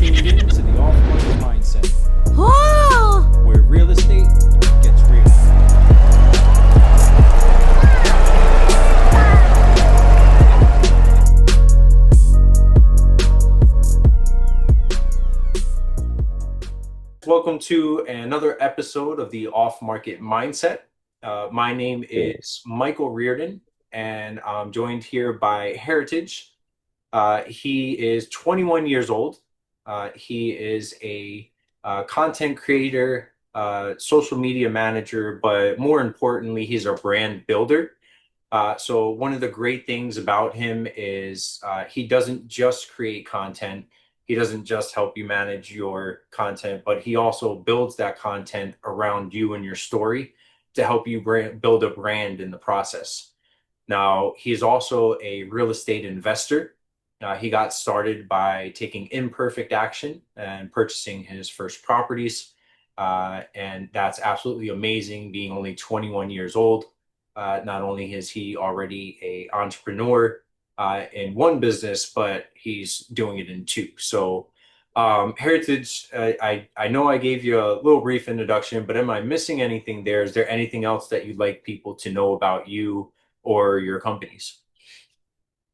tuned in to the Off Market Mindset, Oh! where real estate gets real. Welcome to another episode of the Off Market Mindset. My name is Michael Riordan, and I'm joined here by Heritage. He is 21 years old. He is a content creator, social media manager, but more importantly, he's a brand builder. So one of the great things about him is he doesn't just create content. He doesn't just help you manage your content, but he also builds that content around you and your story to help you build a brand in the process. Now, he's also a real estate investor. He got started by taking imperfect action and purchasing his first properties. And that's absolutely amazing, being only 21 years old. Not only is he already an entrepreneur in one business, but he's doing it in two. So, Heritage, I know I gave you a little brief introduction, but am I missing anything there? Is there anything else that you'd like people to know about you or your companies?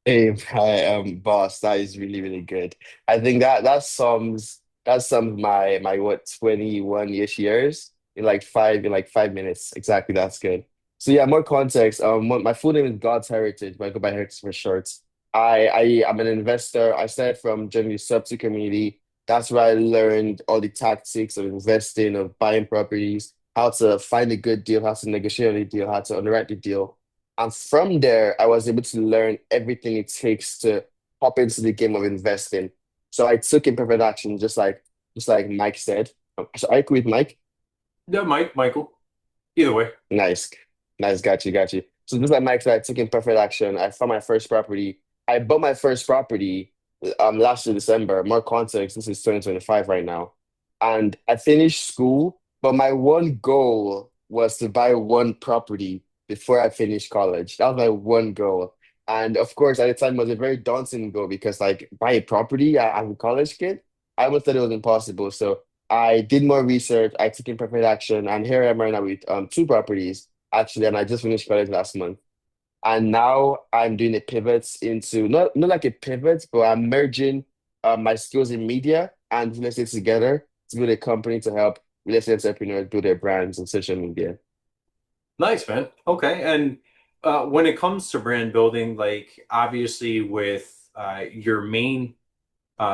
Hey, hi, boss. That is really, really good. I think that sums my what 21-ish years in like 5 minutes. Exactly, that's good. So yeah, more context. My full name is God's Heritage, but I go by Heritage for short. I'm an investor. I started from joining the Subto community. That's where I learned all the tactics of investing, of buying properties, how to find a good deal, how to negotiate a deal, how to underwrite the deal. And from there, I was able to learn everything it takes to hop into the game of investing. So I took imperfect action, just like Mike said. So I agree with Mike. Yeah, Michael. Either way. Nice, nice, got you. So just like Mike said, I took imperfect action. I found my first property. I bought my first property last year December. More context, this is 2025 right now. And I finished school, but my one goal was to buy one property before I finished college. That was my one goal. And of course, at the time, it was a very daunting goal because, like, buy a property as a college kid, I almost thought it was impossible. So I did more research. I took imperfect action, and here I am right now with two properties actually, and I just finished college last month. And now I'm doing a pivot into not like a pivot, but I'm merging my skills in media and real estate together to build a company to help real estate entrepreneurs build their brands on social media. Nice, man. Okay. And when it comes to brand building, like obviously with your main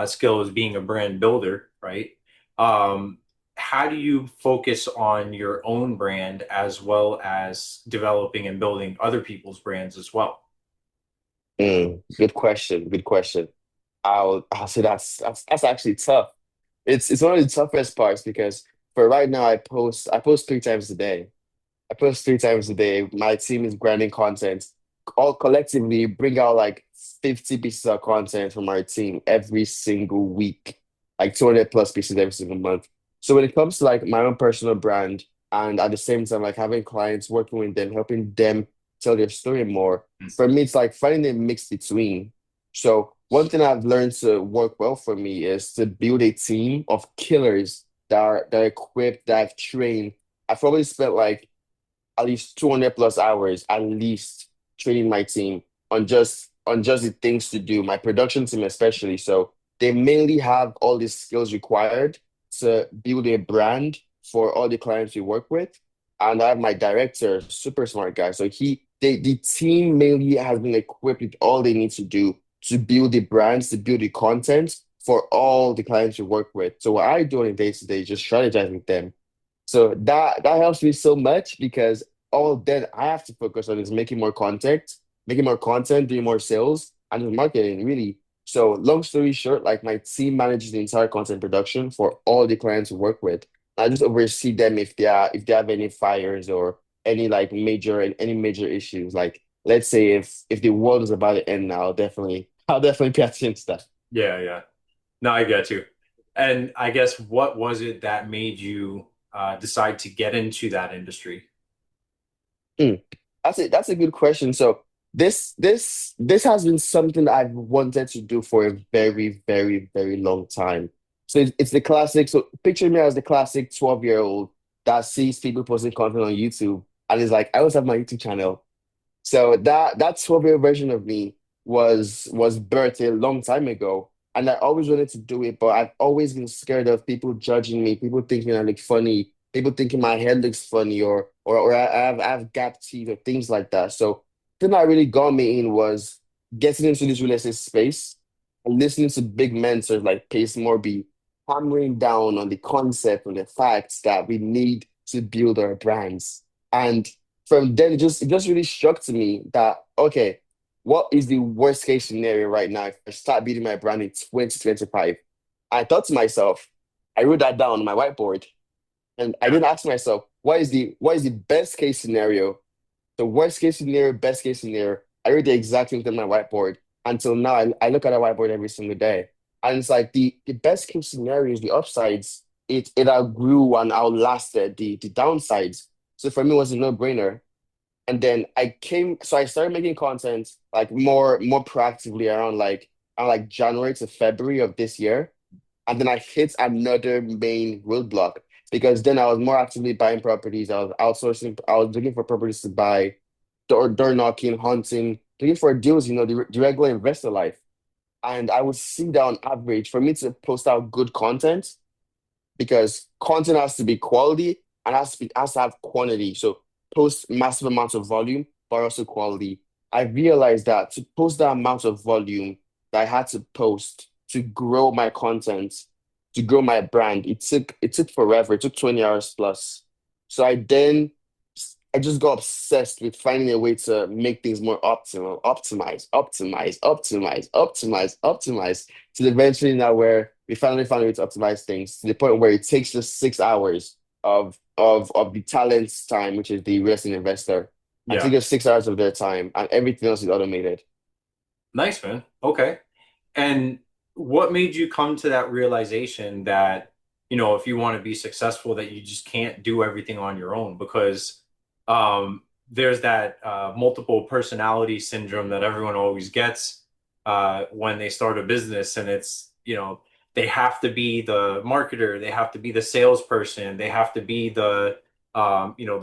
skill is being a brand builder, right? Um, how do you focus on your own brand as well as developing and building other people's brands as well? Good question. Good question. I'll say that's actually tough. It's one of the toughest parts because for right now I post 3 times a day. I post 3 times a day. My team is grinding content. All collectively bring out like 50 pieces of content from our team every single week, like 200 plus pieces every single month. So when it comes to like my own personal brand and at the same time like having clients, working with them, helping them tell their story more, for me it's like finding a mix between. So one thing I've learned to work well for me is to build a team of killers that are equipped, that I've trained. I've probably spent like at least 200 plus hours at least training my team on just the things to do, my production team especially. So they mainly have all the skills required to build a brand for all the clients we work with. And I have my director, super smart guy. So the team mainly has been equipped with all they need to do to build the brands, to build the content for all the clients we work with. So what I do on a day to day is just strategize with them, so that helps me so much because all then I have to focus on is making more content, doing more sales, and just marketing really. So long story short, like my team manages the entire content production for all the clients we work with. I just oversee them if they have any fires or any major issues. Like let's say if the world is about to end now, I'll definitely pay attention to that. Yeah, yeah. No, I get you. And I guess what was it that made you decide to get into that industry? Mm. That's a good question. So this has been something I've wanted to do for a very, very, very long time. So it's the classic. So picture me as the classic 12-year-old that sees people posting content on YouTube and is like, I also have my YouTube channel. So that 12-year version of me was birthed a long time ago. And I always wanted to do it, but I've always been scared of people judging me, people thinking I look funny, people thinking my hair looks funny, or I have gap teeth or things like that. So the thing that really got me in was getting into this real estate space and listening to big mentors like Pace Morby hammering down on the concept and the facts that we need to build our brands. And from then it just really struck to me that okay, what is the worst case scenario right now if I start building my brand in 2025? I thought to myself, I wrote that down on my whiteboard, and I Yeah. didn't ask myself, what is the best case scenario, the worst case scenario, best case scenario. I wrote the exact thing on my whiteboard. Until now, I look at a whiteboard every single day. And it's like the best case scenario is the upsides. It outgrew and outlasted the downsides. So for me, it was a no-brainer. And then so I started making content like more proactively around like January to February of this year. And then I hit another main roadblock because then I was more actively buying properties. I was outsourcing, I was looking for properties to buy, door knocking, hunting, looking for deals, the regular investor life. And I would see that on average, for me to post out good content, because content has to be quality and has to have quantity. So post massive amounts of volume, but also quality. I realized that to post that amount of volume that I had to post to grow my content, to grow my brand, it took forever. It took 20 hours plus. So I just got obsessed with finding a way to make things more optimal, optimize, to eventually now where we finally found a way to optimize things to the point where it takes just 6 hours of the talent's time, which is the real estate investor, and Yeah. take just 6 hours of their time, and everything else is automated. Nice, man. Okay. And what made you come to that realization that, if you want to be successful, that you just can't do everything on your own? Because there's that multiple personality syndrome that everyone always gets when they start a business, and it's, they have to be the marketer, they have to be the salesperson, they have to be the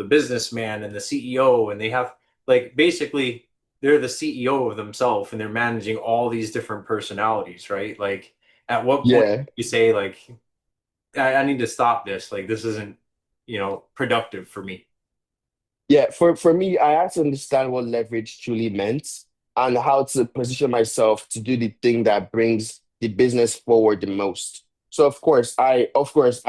businessman and the CEO, and they have like basically they're the CEO of themselves and they're managing all these different personalities, right? Like, at what point Yeah. you say, like, I need to stop this. Like, this isn't, productive for me. Yeah, for me, I had to understand what leverage truly meant and how to position myself to do the thing that brings the business forward the most. So of course I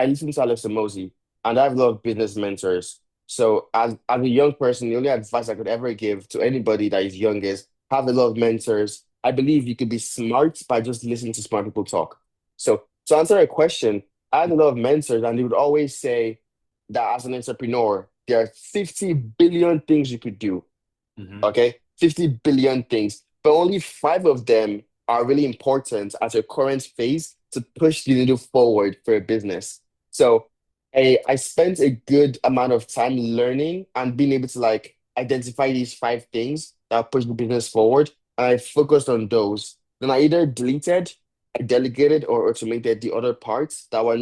listen to Alex Mosey and I have a lot of business mentors. So as a young person, the only advice I could ever give to anybody that is young is have a lot of mentors. I believe you could be smart by just listening to smart people talk. So to answer a question, I had a lot of mentors and they would always say that as an entrepreneur, there are 50 billion things you could do. Hmm. Okay. 50 billion things, but only five of them are really important at your current phase to push the needle forward for a business. So I spent a good amount of time learning and being able to like identify these five things that push the business forward. And I focused on those. Then I either deleted, I delegated, or automated the other parts that were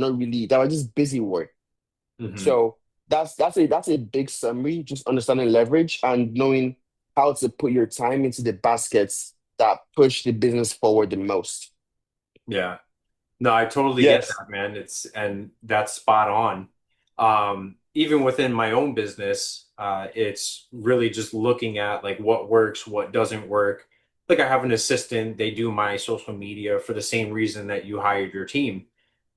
just busy work. Hmm. So that's a big summary, just understanding leverage and knowing how to put your time into the baskets that push the business forward the most. Yeah. No, I totally get Yes. that, man. And that's spot on. Even within my own business, it's really just looking at like what works, what doesn't work. Like, I have an assistant, they do my social media for the same reason that you hired your team.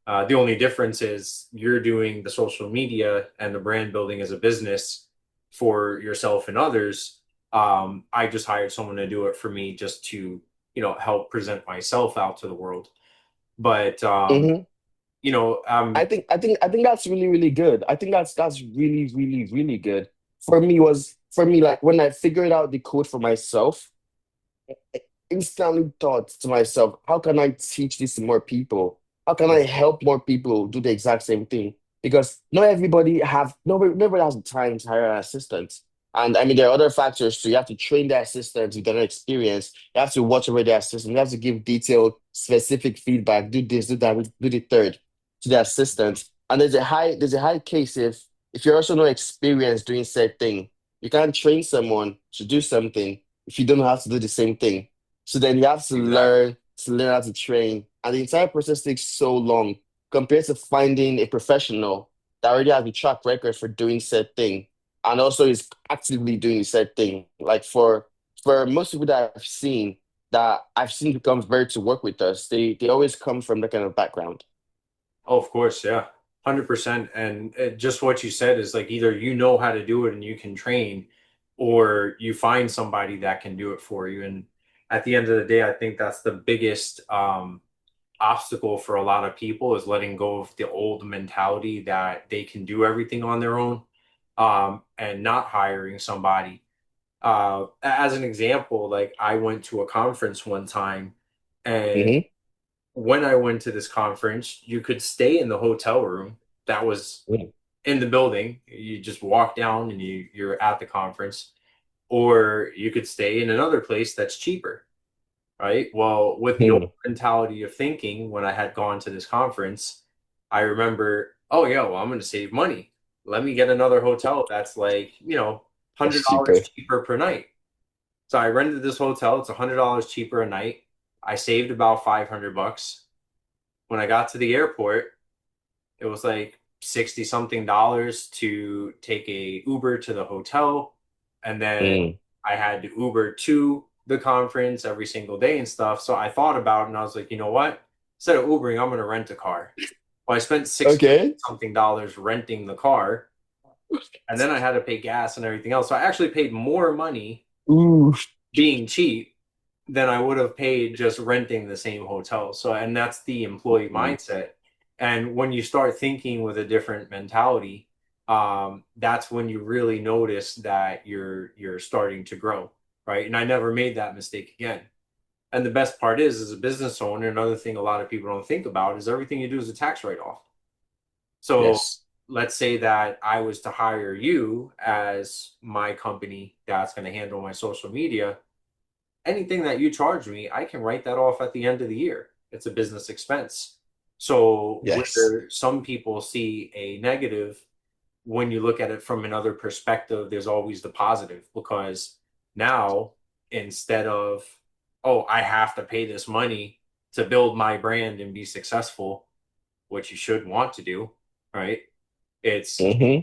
The only difference is you're doing the social media and the brand building as a business for yourself and others. I just hired someone to do it for me just to, help present myself out to the world. But hmm you know, um, I think that's really, really good. I think that's really, really, really good. For me, like when I figured out the code for myself, instantly thought to myself, how can I teach this to more people? How can I help more people do the exact same thing? Because nobody has the time to hire an assistant. And I mean, there are other factors too. You have to train the assistant with their experience. You have to watch over the assistant. You have to give detailed, specific feedback. Do this, do that, do the third. to the assistant. And there's a high case if you're also not experienced doing said thing, you can't train someone to do something if you don't know how to do the same thing. So then you have Exactly. to learn how to train. And the entire process takes so long compared to finding a professional that already has a track record for doing said thing and also is actively doing said thing. Like for most people that I've seen who come very to work with us, they always come from that kind of background. Oh, of course, yeah. 100%. And just what you said is like either you know how to do it and you can train, or you find somebody that can do it for you. And at the end of the day, I think that's the biggest obstacle for a lot of people is letting go of the old mentality that they can do everything on their own, and not hiring somebody. As an example, like I went to a conference one time, and Hmm. when I went to this conference, you could stay in the hotel room that was in the building. You just walk down and you're at the conference, or you could stay in another place that's cheaper, right? Well, with the old Hmm. mentality of thinking, when I had gone to this conference, I remember, oh yeah, well, I'm going to save money. Let me get another hotel that's like, That's $100 cheaper. cheaper per night. So I rented this hotel. It's $100 cheaper a night. I saved about 500 bucks. When I got to the airport, it was like 60 something dollars to take a Uber to the hotel. And then Mm. I had to Uber to the conference every single day and stuff. So I thought about it and I was like, you know what? Instead of Ubering, I'm going to rent a car. Well, I spent 60 Okay. something dollars renting the car. And then I had to pay gas and everything else. So I actually paid more money Ooh. being cheap than I would have paid just renting the same hotel. So, and that's the employee mindset. And when you start thinking with a different mentality, that's when you really notice that you're starting to grow, right? And I never made that mistake again. And the best part is, as a business owner, another thing a lot of people don't think about is everything you do is a tax write-off. So Yes. let's say that I was to hire you as my company that's going to handle my social media. Anything that you charge me, I can write that off at the end of the year. It's a business expense. So Yes. where some people see a negative, when you look at it from another perspective, there's always the positive because now instead of, oh, I have to pay this money to build my brand and be successful, which you should want to do, right? It's, Hmm.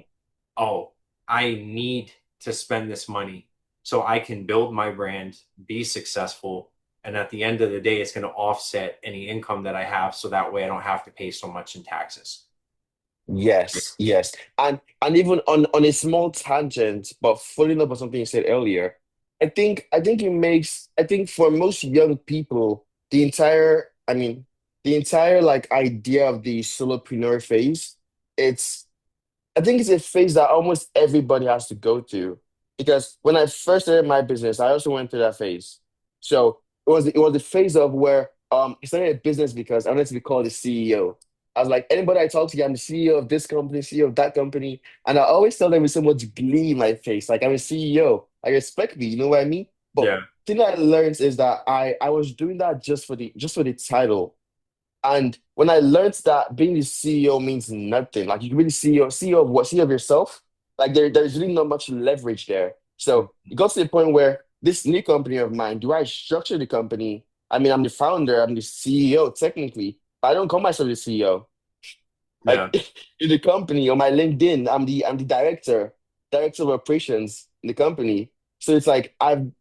oh, I need to spend this money so I can build my brand, be successful, and at the end of the day, it's going to offset any income that I have so that way I don't have to pay so much in taxes. Yes, yes. And even on a small tangent, but following up on something you said earlier, I think for most young people, the entire like idea of the solopreneur phase, it's I think it's a phase that almost everybody has to go through. Because when I first started my business, I also went through that phase. So it was the phase of where I started a business because I wanted to be called the CEO. I was like, anybody I talk to, I'm the CEO of this company, CEO of that company. And I always tell them with so much glee in my face, like I'm a CEO. I respect me, you know what I mean? But Yeah. the thing I learned is that I was doing that just for the title. And when I learned that being the CEO means nothing, like you can be the CEO of what? CEO of yourself. Like there's really not much leverage there. So it got to the point where this new company of mine, do I structure the company? I mean, I'm the founder, I'm the CEO technically, but I don't call myself the CEO. Like Yeah. in the company on my LinkedIn, I'm the director of operations in the company. So it's like I've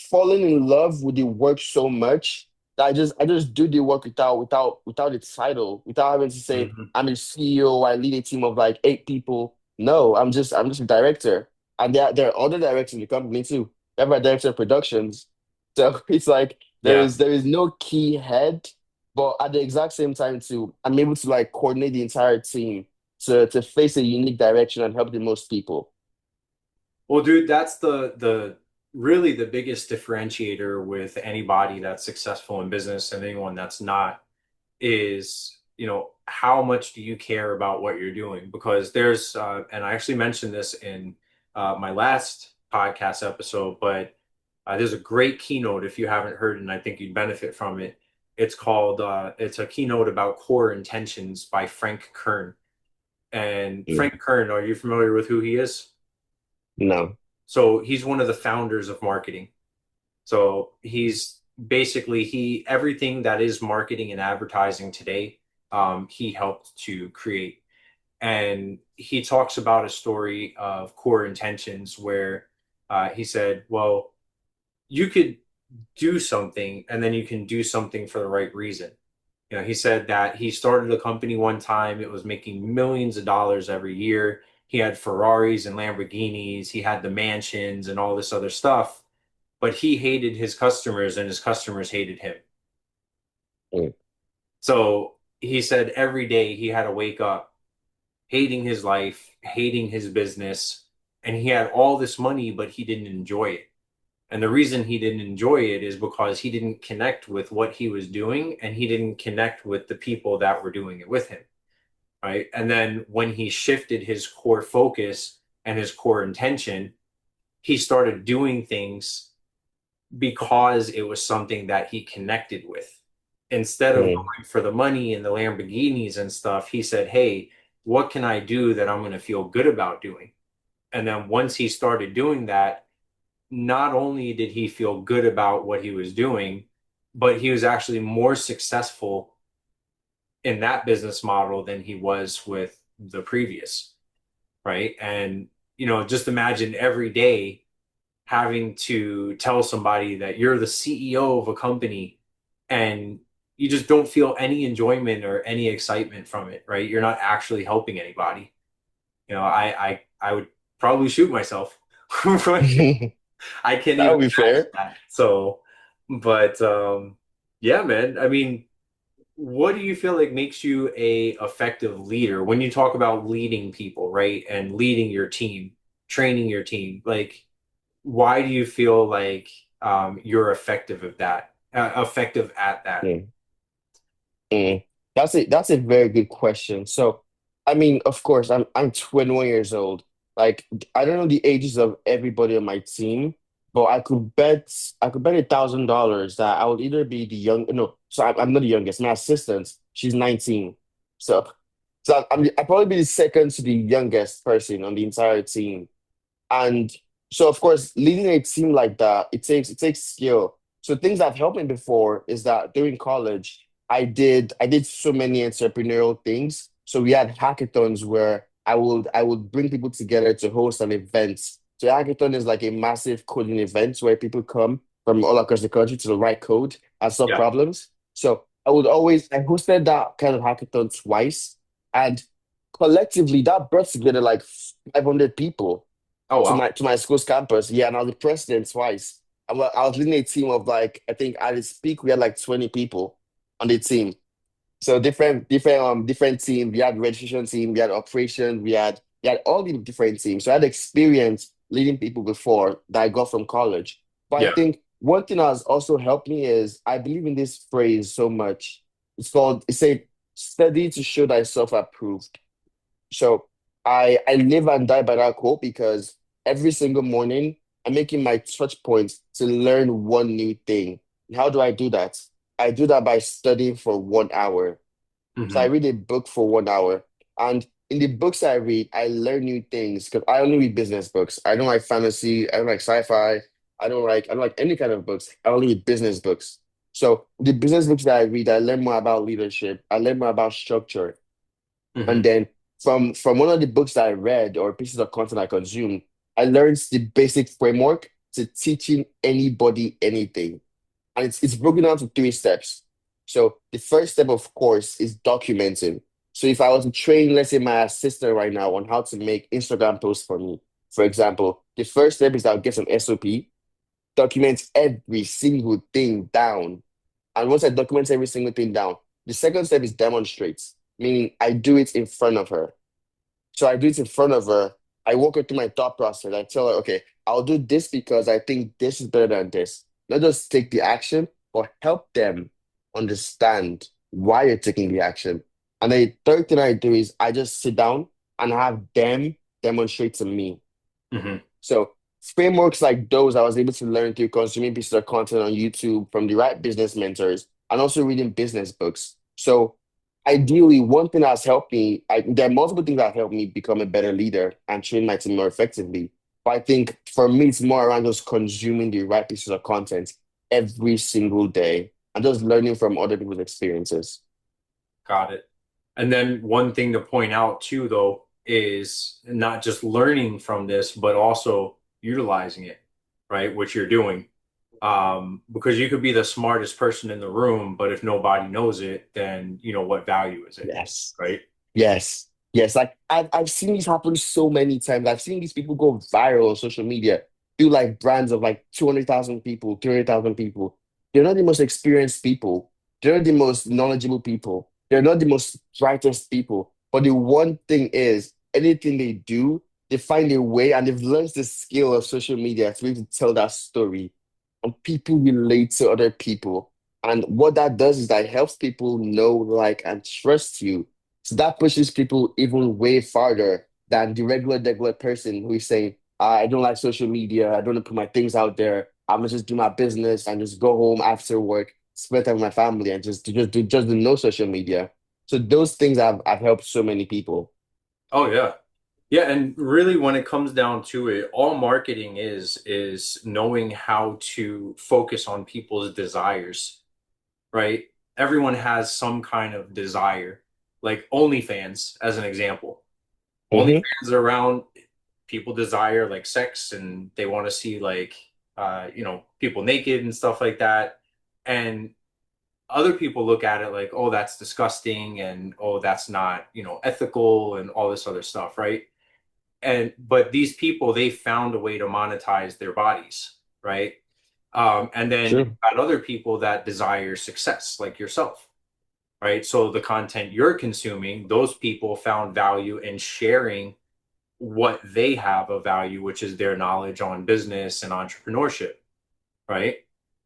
fallen in love with the work so much that I just do the work without its title, without having to say Mhm. I'm a CEO, I lead a team of like 8 people. No, I'm just a director. And there are other directors in the company too. We have a director of productions. So it's like there Yeah. is there is no key head, but at the exact same time too, I'm able to like coordinate the entire team to face a unique direction and help the most people. Well, dude, that's the really the biggest differentiator with anybody that's successful in business and anyone that's not is, how much do you care about what you're doing? Because and I actually mentioned this in my last podcast episode, but there's a great keynote if you haven't heard it, and I think you'd benefit from it. it's a keynote about core intentions by Frank Kern. And Mm. Frank Kern, are you familiar with who he is? No. So he's one of the founders of marketing. So he's basically he everything that is marketing and advertising today, he helped to create. And he talks about a story of core intentions where he said, well, you could do something and then you can do something for the right reason. He said that he started a company one time, it was making millions of dollars every year. He had Ferraris and Lamborghinis, he had the mansions and all this other stuff, but he hated his customers and his customers hated him. Mm. So he said every day he had to wake up hating his life, hating his business, and he had all this money, but he didn't enjoy it. And the reason he didn't enjoy it is because he didn't connect with what he was doing and he didn't connect with the people that were doing it with him. Right. And then when he shifted his core focus and his core intention, he started doing things because it was something that he connected with. Instead of Mm. going for the money and the Lamborghinis and stuff, he said, hey, what can I do that I'm going to feel good about doing? And then once he started doing that, not only did he feel good about what he was doing, but he was actually more successful in that business model than he was with the previous, right? And, just imagine every day having to tell somebody that you're the CEO of a company and you just don't feel any enjoyment or any excitement from it, right? You're not actually helping anybody. I would probably shoot myself. I can't That even would be imagine fair. that. So, but yeah, man. I mean, what do you feel like makes you a effective leader when you talk about leading people, right? And leading your team, training your team? Like, why do you feel like you're effective at that? Mm. Mm. That's a very good question. So, I mean, of course, I'm 21 years old. Like, I don't know the ages of everybody on my team, but I could bet $1,000 that I would either be the young no, so I'm not the youngest. My assistant, she's 19. So, I'll probably be the second to the youngest person on the entire team. And so, of course, leading a team like that, it takes skill. So things that have helped me before is that during college, I did so many entrepreneurial things. So we had hackathons where I would bring people together to host an event. So a hackathon is like a massive coding event where people come from all across the country to write code and solve Yeah. problems. So I hosted that kind of hackathon twice, and collectively that brought together like 500 people Oh to wow. my school's campus. Yeah, and I was the president twice. I was leading a team of like I think at its peak we had like 20 people on the team. So different team. We had registration team, we had operations, we had all the different teams. So I had experience leading people before that I got from college. But I Yeah. think one thing that has also helped me is I believe in this phrase so much. It's a study to show thyself approved. So I live and die by that quote because every single morning I'm making my touch points to learn one new thing. And how do I do that? I do that by studying for 1 hour. So I Hmm. read a book for 1 hour. And in the books I read, I learn new things because I only read business books. I don't like fantasy, I don't like sci-fi, I don't like any kind of books. I only read business books. So the business books that I read, I learn more about leadership, I learn more about structure. Hmm. And then from one of the books that I read or pieces of content I consumed, I learned the basic framework to teaching anybody anything. And it's broken down to three steps. So the first step, of course, is documenting. So if I was to train, let's say, my assistant right now on how to make Instagram posts for me, for example, the first step is I'll get some SOP, document every single thing down. And once I document every single thing down, the second step is demonstrate, meaning I do it in front of her. So I do it in front of her. I walk her through my thought process. I tell her, okay, I'll do this because I think this is better than this. Not just take the action, but help them understand why you're taking the action. And the third thing I do is I just sit down and have them demonstrate to me. Hmm. So frameworks like those I was able to learn through consuming pieces of content on YouTube from the right business mentors. and also reading business books. So ideally, one thing that's helped me, there are multiple things that have helped me become a better leader and train my team more effectively. But I think for me, it's more around just consuming the right pieces of content every single day and just learning from other people's experiences. Got it. And then one thing to point out too, though, is not just learning from this, but also utilizing it, right? Which you're doing. Because you could be the smartest person in the room, but if nobody knows it, then what value is it, Yes. right? Yes. Yes. Like I've seen this happen so many times. I've seen these people go viral on social media, do like brands of like 200,000 people, 300,000 people. They're not the most experienced people. They're not the most knowledgeable people. They're not the most brightest people. But the one thing is, anything they do, they find a way and they've learned the skill of social media to be able to tell that story. And people relate to other people. And what that does is that it helps people know, like, and trust you, so that pushes people even way farther than the regular person who is saying, I don't like social media. I don't want to put my things out there. I'm gonna just do my business and just go home after work, spend time with my family, and just do no social media. So those things have helped so many people. Oh yeah. Yeah, and really when it comes down to it, all marketing is knowing how to focus on people's desires, right? Everyone has some kind of desire. Like OnlyFans, as an example. Hmm. OnlyFans are around people desire like sex and they want to see like people naked and stuff like that. And other people look at it like, oh, that's disgusting and oh, that's not, ethical and all this other stuff, right? And but these people they found a way to monetize their bodies, right? And then you've True. got other people that desire success like yourself, right? So the content you're consuming, those people found value in sharing what they have of value, which is their knowledge on business and entrepreneurship, right?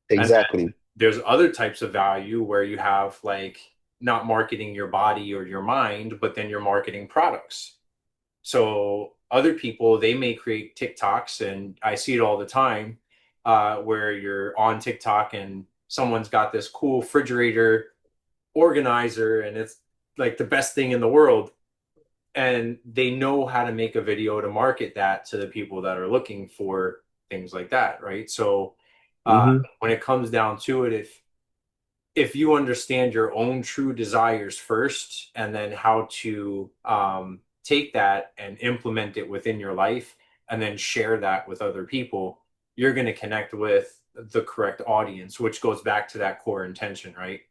And then Exactly. there's other types of value where you have like not marketing your body or your mind, but then you're marketing products. So other people, they may create TikToks, and I see it all the time, where you're on TikTok and someone's got this cool refrigerator organizer, and it's like the best thing in the world. And they know how to make a video to market that to the people that are looking for things like that, right? So Hmm. when it comes down to it, if you understand your own true desires first and then how to take that and implement it within your life and then share that with other people, you're going to connect with the correct audience, which goes back to that core intention, right?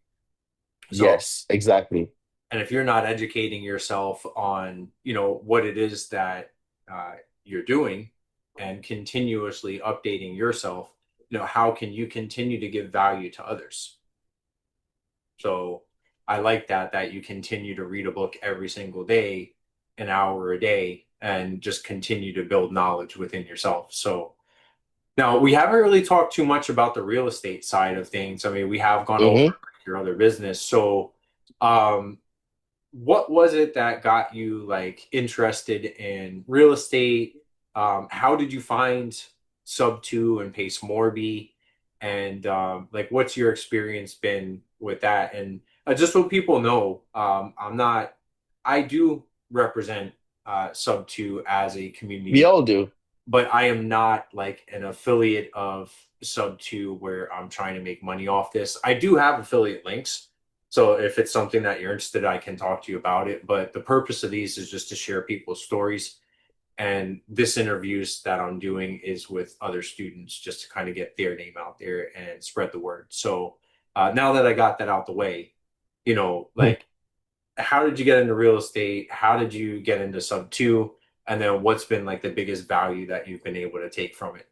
So, Yes, exactly. and if you're not educating yourself on, what it is that you're doing and continuously updating yourself, how can you continue to give value to others? So I like that you continue to read a book every single day, an hour a day, and just continue to build knowledge within yourself. So now we haven't really talked too much about the real estate side of things. I mean, we have gone over Hmm. your other business. So um, what was it that got you like interested in real estate? How did you find Subto and Pace Morby? And like, what's your experience been with that? And just so people know, I do represent Subto as a We community, all do. but I am not like an affiliate of Subto where I'm trying to make money off this. I do have affiliate links. So if it's something that you're interested, I can talk to you about it. But the purpose of these is just to share people's stories. And this interviews that I'm doing is with other students just to kind of get their name out there and spread the word. So now that I got that out the way, like how did you get into real estate? How did you get into Subto? And then what's been like the biggest value that you've been able to take from it?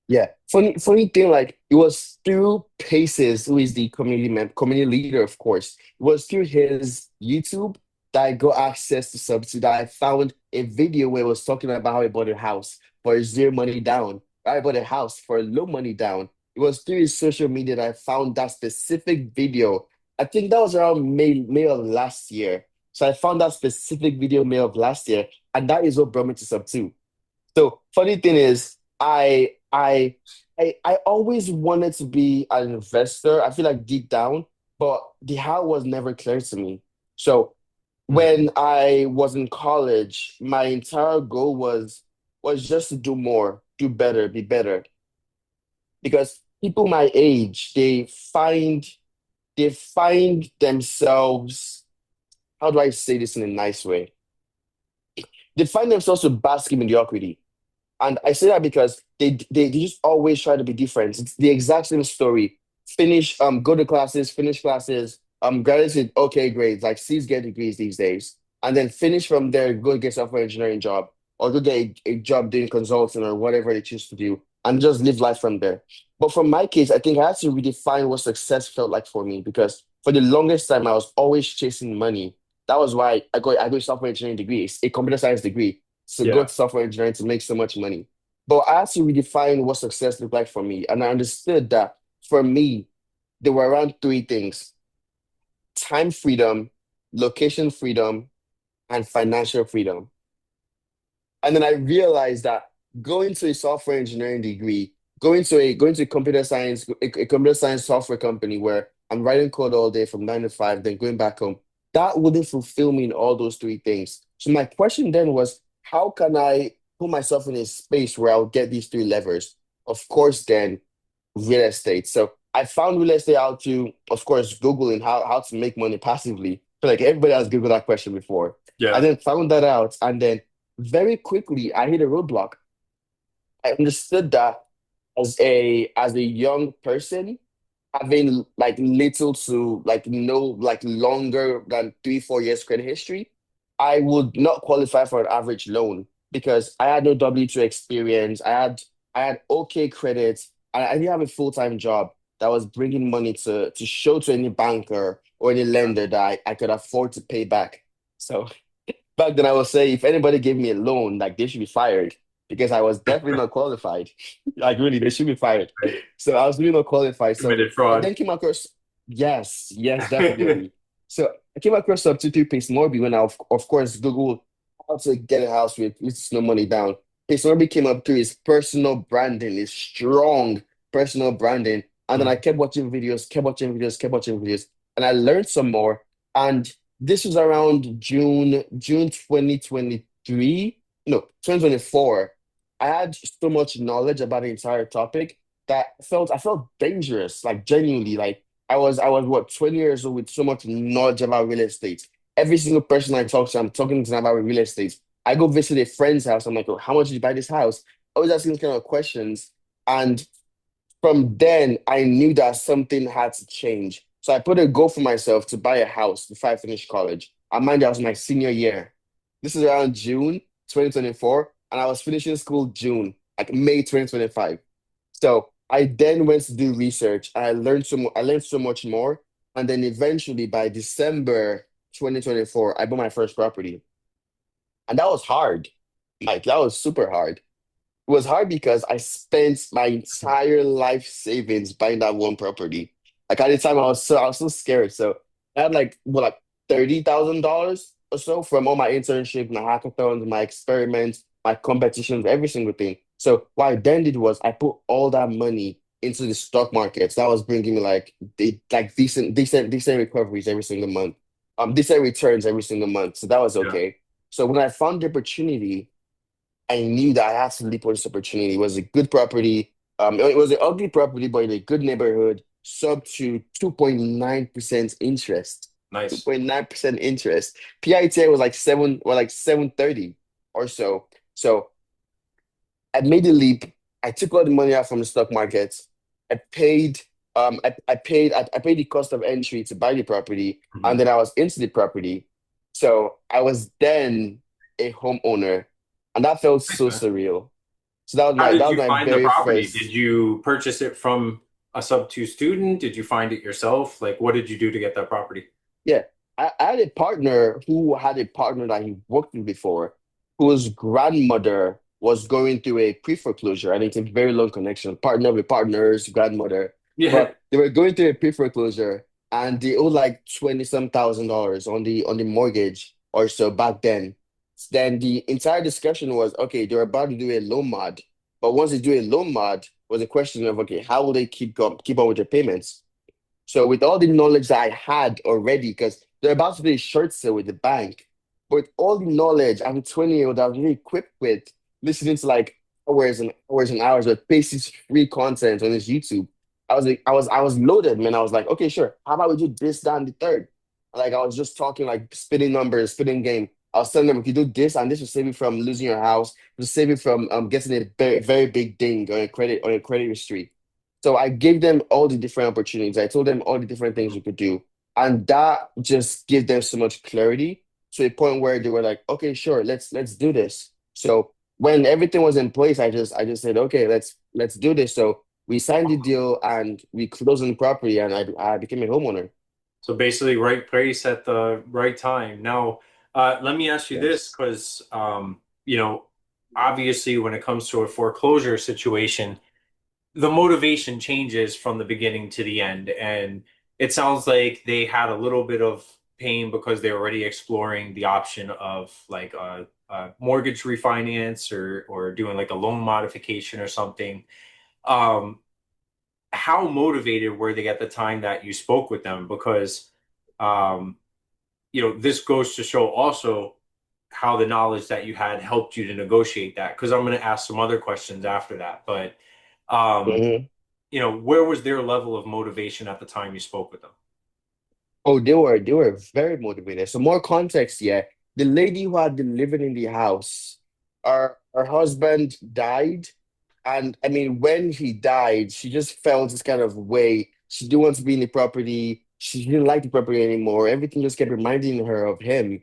Yeah. Funny thing, like it was through Paces, who is the community leader, of course. It was through his YouTube that I got access to Substitute. That I found a video where it was talking about how he bought a house for zero money down. I bought a house for low money down. It was through his social media that I found that specific video. I think that was around May of last year. So I found that specific video May of last year, and that is what brought me to Substitute. So funny thing is, I I always wanted to be an investor. I feel like deep down, but the how was never clear to me. So Mm. when I was in college, my entire goal was just to do more, do better, be better. Because people my age, they find themselves, how do I say this in a nice way? They find themselves to bask in mediocrity. And I say that because they just always try to be different. It's the exact same story. Finish, go to classes, finish classes, graduate, okay, grades, like C's get degrees these days. And then finish from there, go get software engineering job, or go get a job doing consulting or whatever they choose to do, and just live life from there. But for my case, I think I had to redefine what success felt like for me because for the longest time I was always chasing money. That was why I got a software engineering degree, a computer science degree to go Yeah. to software engineering to make so much money. But I had to redefine what success looked like for me. And I understood that for me, there were around three things: time freedom, location freedom, and financial freedom. And then I realized that going to a software engineering degree, going to a computer science software company where I'm writing code all day from 9 to 5, then going back home, that wouldn't fulfill me in all those three things. So my question then was, how can I put myself in a space where I'll get these three levers? Of course, then real estate. So I found real estate out to, of course, Googling how to make money passively. So like everybody has Googled that question before. I Yeah. then found that out, and then very quickly I hit a roadblock. I understood that as a young person, having like little to like no like longer than 3 4 years credit history, I would not qualify for an average loan because I had no W-2 experience. I had okay credits, and I didn't have a full-time job that was bringing money to show to any banker or any lender that I could afford to pay back. So back then I would say if anybody gave me a loan, like they should be fired because I was definitely not qualified. Like really, they should be fired. Right. So I was really not qualified. So Committed I fraud. then came across, yes, yes, definitely. So I came across Subto Pace Morby when I of course Googled how to get a house with no money down. Pace Morby came up through his personal branding, his strong personal branding. And then I Mhm. kept watching videos, kept watching videos, kept watching videos, and I learned some more. And this was around June 2023. No, 2024. I had so much knowledge about the entire topic that I felt dangerous, like genuinely. Like I was what, 20 years old with so much knowledge about real estate. Every single person I talk to, I'm talking to them about real estate. I go visit a friend's house. I'm like, oh, how much did you buy this house? I was asking these kind of questions. And from then, I knew that something had to change. So I put a goal for myself to buy a house before I finished college. And mind you, that was my senior year. This is around June 2024, and I was finishing school June, like May 2025. So I then went to do research. I learned so much more. And then eventually by December 2024, I bought my first property. And that was hard. Like that was super hard. It was hard because I spent my entire life savings buying that one property. Like at the time, I was so scared. So I had like $30,000 or so from all my internships, my hackathons, my experiments, my competitions, every single thing. So what I then did was I put all that money into the stock markets. That was bringing me like decent recoveries every single month, decent returns every single month. So that was Yeah. okay. So when I found the opportunity, I knew that I had to leap on this opportunity. It was a good property. It was an ugly property, but in a good neighborhood, sub to 2.9% interest. Nice. 2.9% interest. PITA was like 730 or so. So I made a leap. I took all the money out from the stock market. I paid I paid the cost of entry to buy the property, and Mhm. then I was into the property. So I was then a homeowner, and that felt Nice, so man. surreal. So that was How my that did was you my find the very property? Did first. you purchase it from a sub two student? Did you find it yourself? Like, what did you do to get that property? Yeah, I had a partner who had a partner that he worked with before, whose grandmother was going through a pre-foreclosure, and it's a very long connection. Partner with partners, grandmother, Yeah. but they were going through a pre-foreclosure, and they owed like 20 some thousand dollars on the mortgage or so back then. Then the entire discussion was okay. They were about to do a loan mod, but once they do a loan mod, was a question of, okay, how will they keep on with their payments? So with all the knowledge that I had already, because they're about to do a short sale with the bank, but with all the knowledge I'm a 20-year-old, I was really equipped with listening to like hours and hours and hours of basic free content on this YouTube. I was loaded, man. I was like, okay, sure. How about we do this, that, and the third? Like I was just talking like spitting numbers, spitting game. I was telling them if you do this and this will save you from losing your house, will save you from getting a very, very big ding on your credit history. So I gave them all the different opportunities. I told them all the different things we could do. And that just gave them so much clarity to a point where they were like, okay, sure, let's do this. So when everything was in place, I just said, okay, let's do this. So we signed the deal and we closed on the property and I became a homeowner. So basically, right place at the right time. Now, let me ask you this, Yes. because obviously, when it comes to a foreclosure situation, the motivation changes from the beginning to the end, and it sounds like they had a little bit of pain because they're already exploring the option of like a mortgage refinance or doing like a loan modification or something. Um, how motivated were they at the time that you spoke with them? Because um, this goes to show also how the knowledge that you had helped you to negotiate that. Because I'm going to ask some other questions after that. But, um, Mhm. where was their level of motivation at the time you spoke with them? Oh, they were very motivated. So more context, yeah. The lady who had been living in the house, her husband died. And I mean, when he died, she just felt this kind of way. She didn't want to be in the property. She didn't like the property anymore. Everything just kept reminding her of him.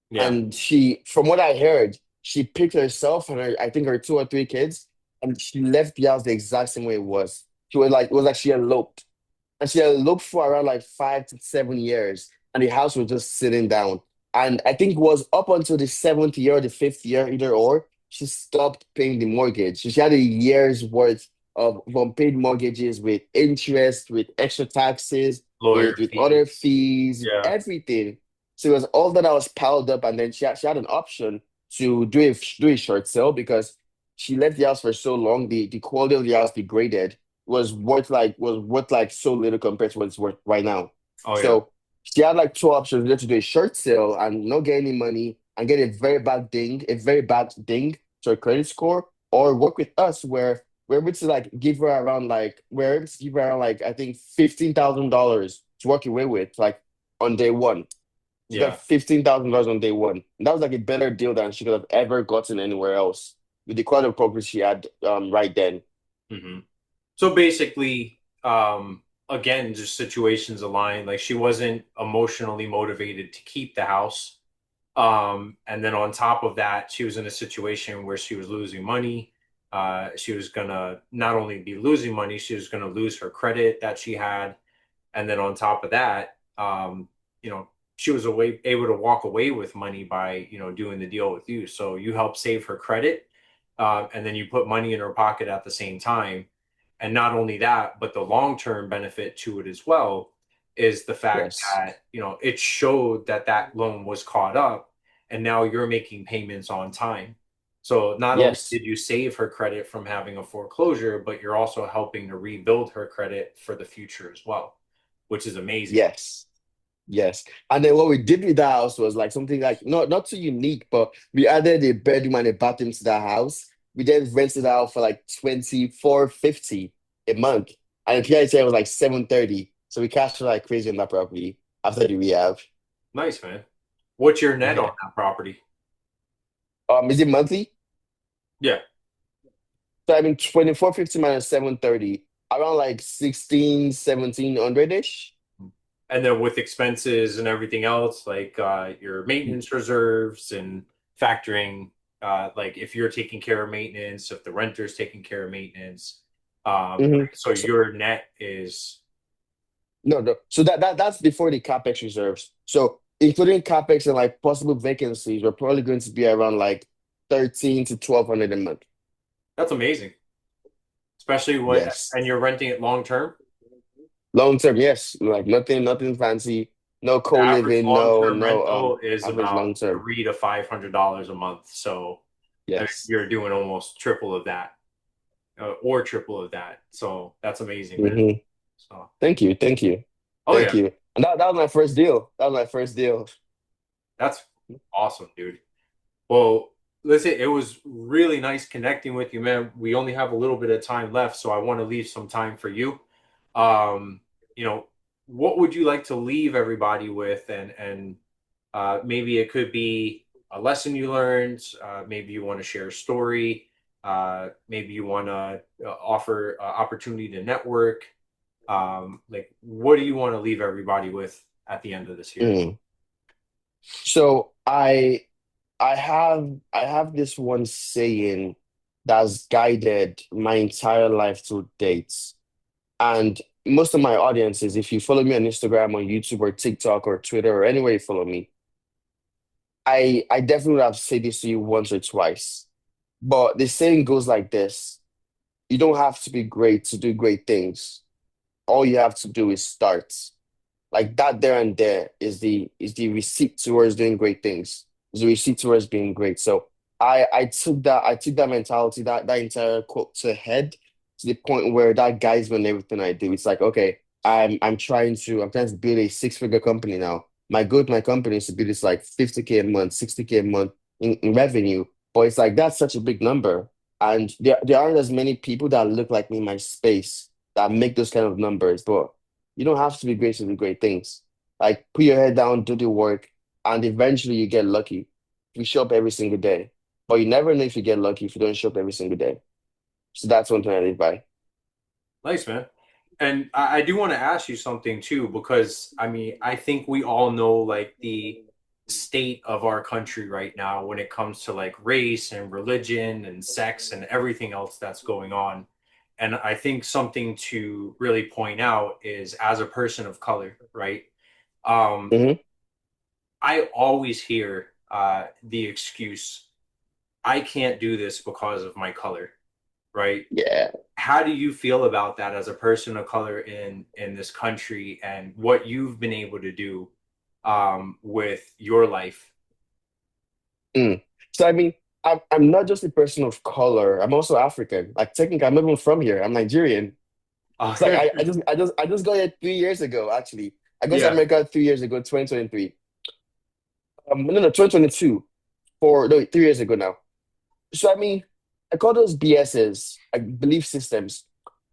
Yeah. And she, from what I heard, she picked herself and I think her two or three kids, and she left the house the exact same way it was. She was like, it was like she eloped. And she had looked for around like 5 to 7 years, and the house was just sitting down. And I think it was up until the seventh year or the fifth year, either or, she stopped paying the mortgage. So she had a year's worth of unpaid mortgages with interest, with extra taxes, Lawyer with fees. other fees, Yeah. everything. So it was all that I was piled up, and then she had an option to do a short sale because she left the house for so long, the quality of the house degraded was worth like so little compared to what it's worth right now. Oh, yeah. So she had like two options: either to do a short sale and not get any money and get a very bad ding to her credit score, or work with us where we're able to give her around like I think $15,000 to walk away with like on day one. She got Yeah. $15,000 on day one. And that was like a better deal than she could have ever gotten anywhere else with the quality of property she had right then. Hmm. So basically, again, just situations aligned. Like she wasn't emotionally motivated to keep the house. And then on top of that, she was in a situation where she was losing money. She was gonna not only be losing money, she was gonna lose her credit that she had. And then on top of that, you know, she was able to walk away with money by, doing the deal with you. So you helped save her credit, and then you put money in her pocket at the same time. And not only that, but the long-term benefit to it as well is the fact Yes. that, it showed that that loan was caught up and now you're making payments on time. So not only Yes. did you save her credit from having a foreclosure, but you're also helping to rebuild her credit for the future as well, which is amazing. Yes. Yes. And then what we did with that house was like something like not too unique, but we added a bedroom and a bathroom to that house. We then rented it out for like 24.50 a month. And the PIT was like 730. So we cashed out like crazy on that property after the rehab. Nice, man. What's your net on Yeah. that property? Is it monthly? Yeah. So I mean 24.50 minus 730, around like 1700-ish. And then with expenses and everything else, like your maintenance reserves and factoring, like if you're taking care of maintenance, if the renter's taking care of maintenance, Hmm. so your net is No, no. So that's before the capex reserves. So including capex and like possible vacancies, we're probably going to be around like 13 to 1200 a month. that's amazing, especially what, Yes. and you're renting it long term. Long term, yes. Like nothing fancy. No The average co-living, no, long-term no rental is average about long term. $300 to $500 a month. So I mean, Yes. you're doing almost triple of that. or triple of that. So that's amazing, man. Hmm. So, Thank you. Thank you. oh Thank yeah, you. And that was my first deal. That was my first deal. that's awesome, dude. Well, listen, it was really nice connecting with you, man. We only have a little bit of time left, so I want to leave some time for you. Um, you know, what would you like to leave everybody with? And maybe it could be a lesson you learned. Maybe you want to share a story. Maybe you want to offer opportunity to network. Like, what do you want to leave everybody with at the end of this year? Mm. So I have this one saying that's guided my entire life to dates. And most of my audiences, if you follow me on Instagram or YouTube or TikTok or Twitter or anywhere you follow me, I definitely would have said this to you once or twice. But the saying goes like this: you don't have to be great to do great things. All you have to do is start. Like that there and there is the receipt towards doing great things. Is the receipt towards being great. So I took that mentality, that entire quote to head to the point where that guides me in everything I do. It's like, okay, I'm trying to build a six-figure company now. My goal with my company is to build this like 50K a month, 60K a month in revenue. But it's like that's such a big number. And there aren't as many people that look like me in my space that make those kind of numbers. But you don't have to be great to do great things. Like put your head down, do the work, and eventually you get lucky. You show up every single day. But you never know if you get lucky if you don't show up every single day. So that's one thing I live by. Nice, man. And I do want to ask you something too, because I mean, I think we all know like the state of our country right now when it comes to like race and religion and sex and everything else that's going on. And I think something to really point out is as a person of color, right? Um, Hmm. I always hear the excuse, I can't do this because of my color, right? Yeah. How do you feel about that as a person of color in this country and what you've been able to do with your life? Mm. So I mean, I'm not just a person of color. I'm also African. Like technically, I'm not even from here. I'm Nigerian. It's like I just got here 3 years ago, actually. I got to Yeah. America 3 years ago, 2023. No, 2022. For no, 3 years ago now. So I mean, I call those BSs, like belief systems.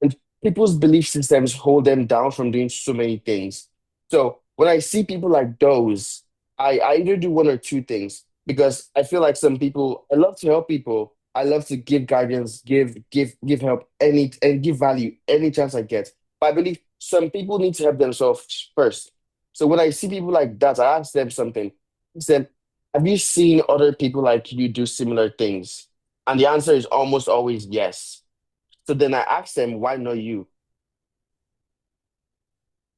And people's belief systems hold them down from doing so many things. So when I see people like those, I either do one or two things because I feel like some people, I love to help people. I love to give guidance, give help and give value any chance I get. But I believe some people need to help themselves first. So when I see people like that, I ask them something. I said, have you seen other people like you do similar things? And the answer is almost always yes. So then I asked them, why not you?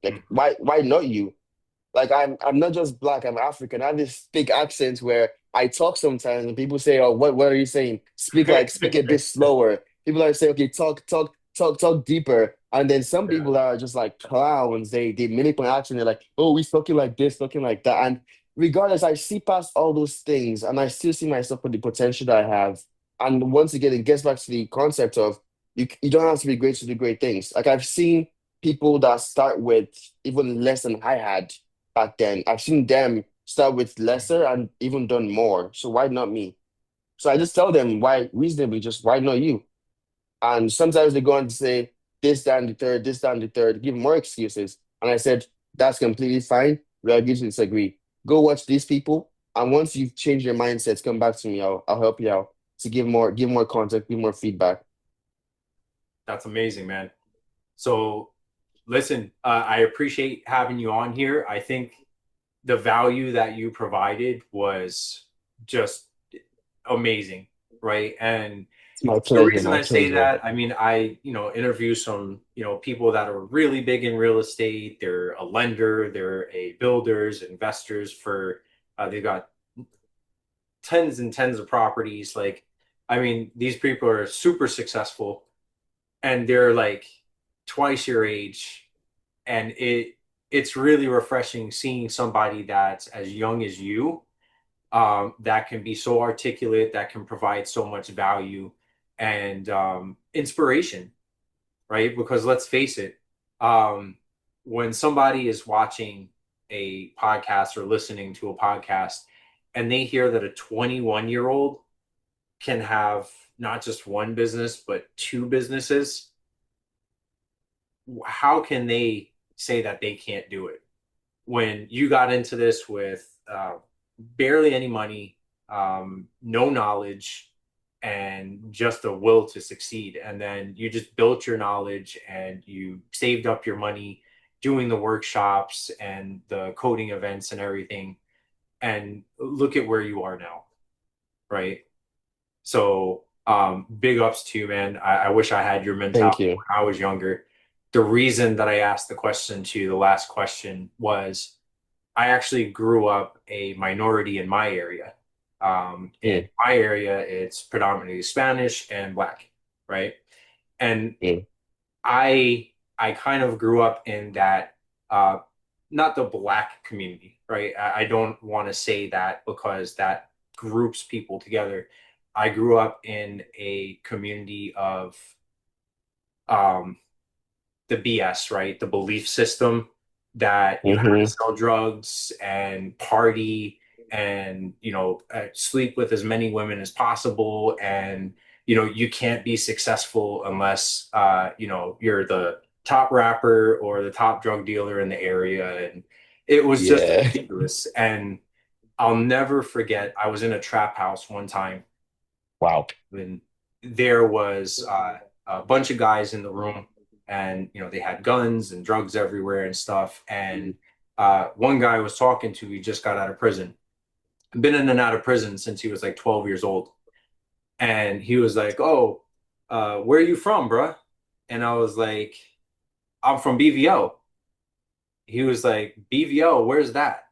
Like, Mhm. why not you? Like I'm not just black, I'm African. I have this thick accent where I talk sometimes and people say, oh, what are you saying? Speak a bit slower. People are saying, okay, talk deeper. And then some Yeah, people are just like clowns. They mimic my accent. They're like, oh, we talking like this, talking like that. And regardless, I see past all those things and I still see myself with the potential that I have. And once again, it gets back to the concept of you don't have to be great to do great things. Like I've seen people that start with even less than I had back then. I've seen them start with lesser and even done more. So why not me? So I just tell them why reasonably, just why not you? And sometimes they go on to say this, that, and the third, this, that, and the third, give more excuses. And I said, that's completely fine. We agree to disagree. Go watch these people. And once you've changed your mindsets, come back to me. I'll help you out to give more context, give more feedback. that's amazing, man. So, listen, I appreciate having you on here. I think the value that you provided was just amazing, right? And It's my the pleasure, reason my I say pleasure. that, I mean, I, interview some, people that are really big in real estate. They're a lender, they're a builders, investors for, they've got tens and tens of properties. Like, I mean, these people are super successful and they're like twice your age. And it's really refreshing seeing somebody that's as young as you that can be so articulate, that can provide so much value, and inspiration, right? Because let's face it, um, when somebody is watching a podcast or listening to a podcast and they hear that a 21-year-old can have not just one business, but two businesses, how can they say that they can't do it? When you got into this with barely any money, no knowledge, and just a will to succeed. And then you just built your knowledge and you saved up your money doing the workshops and the coding events and everything. And look at where you are now, right? So, big ups to you, man. I wish I had your Thank mentality you. when I was younger. The reason that I asked the question to you, the last question, was I actually grew up a minority in my area. In Mm, my area, it's predominantly Spanish and Black, right? And mm, I kind of grew up in that, uh, not the Black community, right? I don't want to say that because that groups people together. I grew up in a community of um, the BS, right? The belief system that you have to hmm sell drugs and party and, sleep with as many women as possible. And, you can't be successful unless, you're the top rapper or the top drug dealer in the area. And it was just Yeah. ridiculous. And I'll never forget, I was in a trap house one time Wow. and there was a bunch of guys in the room and they had guns and drugs everywhere and stuff and one guy I was talking to, he just got out of prison, been in and out of prison since he was like 12 years old, and he was like, oh, where are you from, bruh? And I was like, I'm from BVO. He was like, BVO, where's that?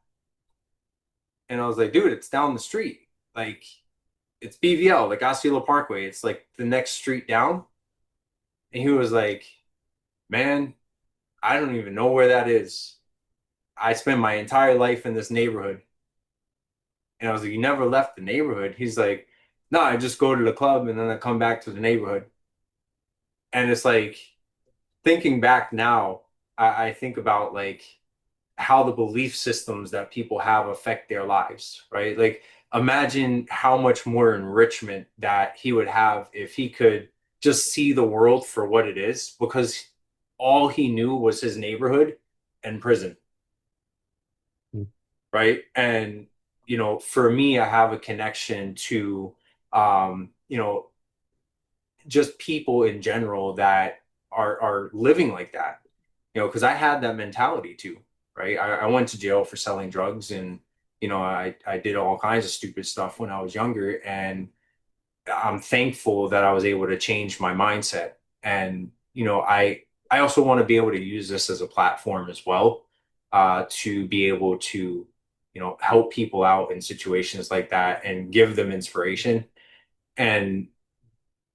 And I was like, dude, it's down the street, like it's BVL, like Osceola Parkway, it's like the next street down. And he was like, man, I don't even know where that is. I spent my entire life in this neighborhood. And I was like, you never left the neighborhood? He's like, no, I just go to the club and then I come back to the neighborhood. And it's like, thinking back now, I think about like how the belief systems that people have affect their lives, right? Like, imagine how much more enrichment that he would have if he could just see the world for what it is, because all he knew was his neighborhood and prison, right? And for me, I have a connection to just people in general that are living like that, because I had that mentality too, right? I went to jail for selling drugs, and I did all kinds of stupid stuff when I was younger, and I'm thankful that I was able to change my mindset. And I also want to be able to use this as a platform as well, to be able to help people out in situations like that and give them inspiration. And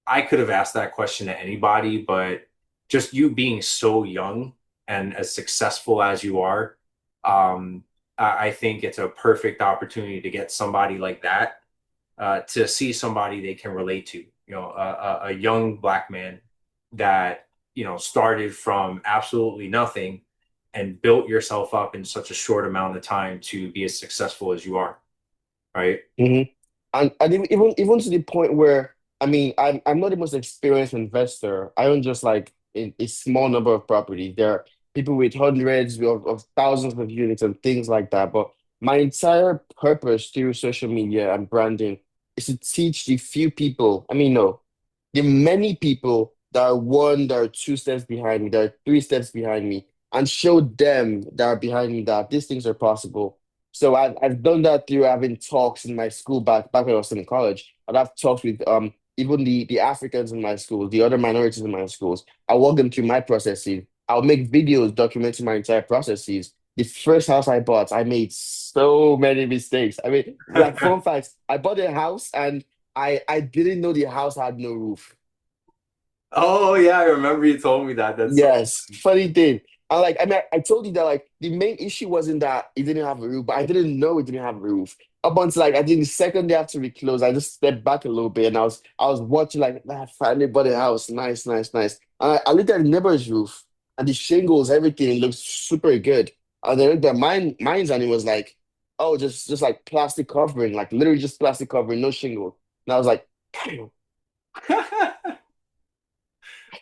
I could have asked that question to anybody, but just you being so young and as successful as you are, I think it's a perfect opportunity to get somebody like that, to see somebody they can relate to. A young Black man that started from absolutely nothing and built yourself up in such a short amount of time to be as successful as you are, right? hmm And even to the point where I mean I'm not the most experienced investor. I own just like a small number of properties. There are people with hundreds of thousands of units and things like that. But my entire purpose through social media and branding is to teach the few people. I mean, no, the many people that are one, that are two steps behind me, that are three steps behind me, and show them that are behind me that these things are possible. So I've done that through having talks in my school back when I was in college. I'd have talks with even the Africans in my school, the other minorities in my schools. I walk them through my processes. I'll make videos documenting my entire processes. The first house I bought, I made so many mistakes. I mean, like fun facts, I bought a house and I didn't know the house had no roof. Oh yeah, I remember you told me that. That's so Yes, funny thing. I mean, I told you that like the main issue wasn't that it didn't have a roof, but I didn't know it didn't have a roof. up until like I think the second day after we closed, I just stepped back a little bit and I was watching like man, finally bought a house. Nice, nice, nice. And I looked at the neighbor's roof and the shingles, everything looks super good. And then the mine's and it was like, oh, just like plastic covering, like literally just plastic covering, no shingle. And I was like,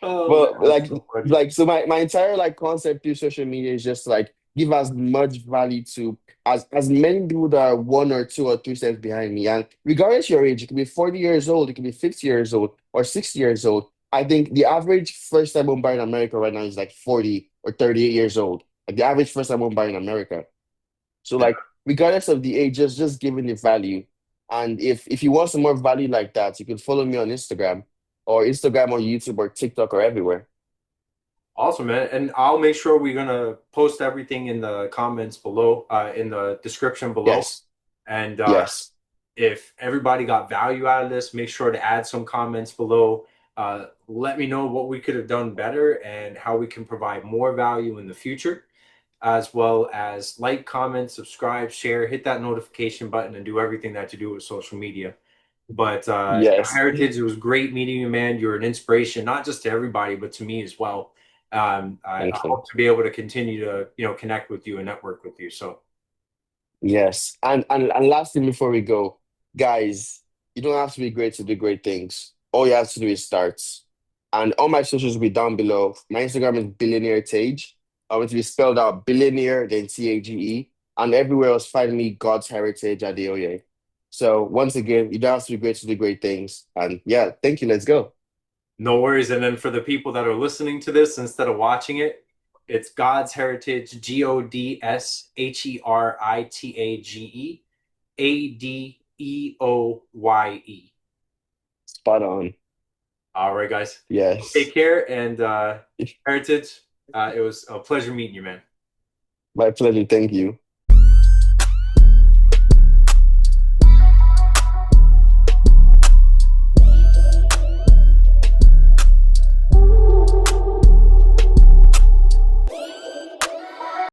Oh man, well, that's so funny. so my entire like concept through social media is just like give as much value to as many people that are 1 or 2 or 3 steps behind me. And regardless of your age, it could be 40 years old, it could be 50 years old, or 60 years old. I think the average first time home buyer in America right now is like 40 or 38 years old. Like the average first time home buyer in America. So Yeah, like regardless of the age, just giving the value. And if you want some more value like that, you can follow me on Instagram or YouTube or TikTok or everywhere. awesome, man. And I'll make sure we're gonna post everything in the comments below, in the description below. Yes. And Yes. if everybody got value out of this, make sure to add some comments below. Let me know what we could have done better and how we can provide more value in the future, as well as like, comment, subscribe, share, hit that notification button, and do everything that you do with social media. But Yes. Heritage, it was great meeting you, man. You're an inspiration, not just to everybody, but to me as well. I Thank you. hope to be able to continue to, connect with you and network with you. So Yes. And last thing before we go, guys, you don't have to be great to do great things. All you have to do is start. And all my socials will be down below. My Instagram is billionaire Tage. I want to be spelled out billionaire, then Tage. And everywhere else, find me Godsheritage Adeoye. So once again, you don't have to be great to do great things. And yeah, thank you. Let's go. no worries. And then for the people that are listening to this instead of watching it, it's God's Heritage, GodsheritageAdeoye. Spot on. All right, guys. Yes. Take care and Heritage. It was a pleasure meeting you, man. My pleasure. Thank you.